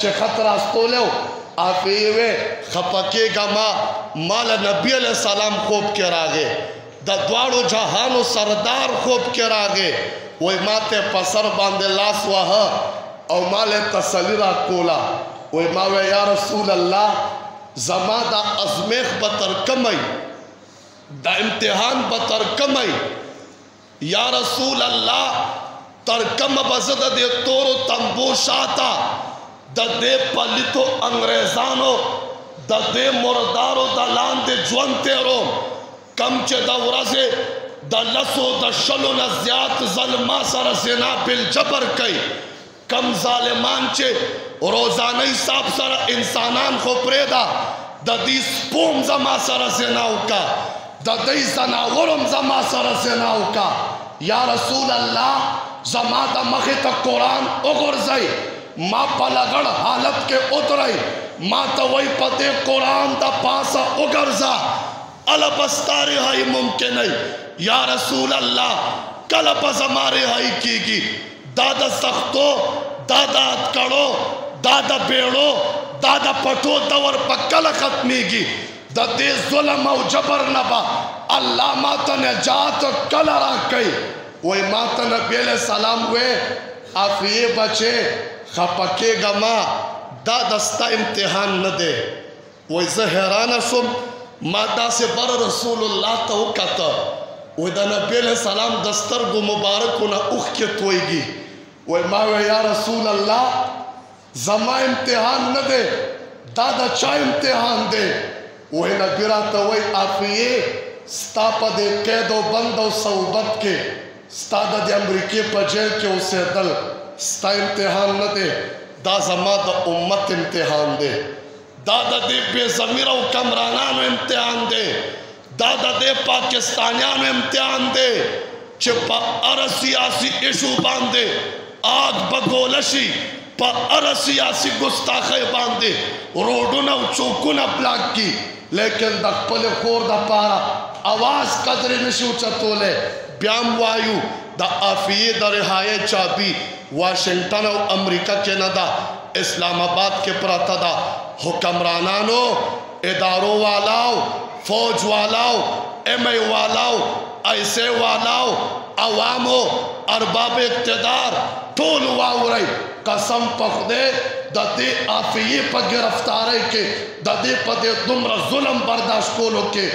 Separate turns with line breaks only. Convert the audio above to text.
چې خط راستولیو آفیه وی خپکیگا مال نبی علیہ السلام خوب کې راغې د دواړو جهانو سردار خوب کې راغې وی ماته پسر باندې لاس واه او مال تسلی را کولا وی ما وی یا رسول الله زما دا ازمیخ بتر کمی دا امتحان بتر کمی یا رسول الله تر کم بزد دے تورو تنبو شاتا دا دے پلیتو انگریزانو دا دے مردارو دا لاندے جوان تیرو کم چے دا ورازے دا لسو دا شلو نزیات ظلمہ سر زنا بالجبر کئی کم ظالمان چے روزانہی صاحب سر انسانان خو پریدا دا دی سپوم زما سر زناو کا دا دی زناورم زما سر زناو کا یا رسول اللہ زما دا مخی تا قرآن اگرزائی ما پا لگڑ حالت کے اترائی ما تا وی پتے قرآن دا پاسا اگرزا علا بستاری ہائی ممکن ہے یا رسول اللہ کل پس ہمارے ہائی کی گی دادا سختو دادا اتکڑو دادا بیڑو دادا پٹو دور پا کل ختمی گی دا دے ظلم و جبر نبا اللہ ماتا نجات کل را کئی وی ماتا نبی علیہ السلام وی آفیے بچے خپکے گا ما دا دستا امتحان ندے وی زہرانا شم ما دا سے بر رسول اللہ تا وکتا وی دا نبی علیہ السلام دستر گو مبارکونا اخ کے توئی گی وی ما وی یا رسول اللہ زما امتحان ندے دا دا چا امتحان دے وی نبی راتا وی آفیے ستا پا دے قید و بند و صوبت کے ستا دا دے امریکی پا جیل کے اسے دل ستا امتحان نہ دے دا زما دا امت امتحان دے دا دا دے بے ضمیر و کمرانانو امتحان دے دا دا دے پاکستانیانو امتحان دے چھے پا ار سیاسی ایشو باندے آگ بگولشی پا ار سیاسی گستاخی باندے روڈونا و چوکونا بلاک کی لیکن دا پل خور دا پارا آواز قدر نشو چطولے بیام وایو دا آفیے دا رہائے چابی واشنگٹن و امریکہ کے ندا اسلام آباد کے پراتا دا حکمرانانو اداروں والاو فوج والاو ایم ای والاو ایسے والاو عوامو ارباب اقتدار ٹول واو رئی قسم پخ دے دا دے آفیے پا گرفتارے کے دا دے پا دے دمر ظلم برداشت کولو کے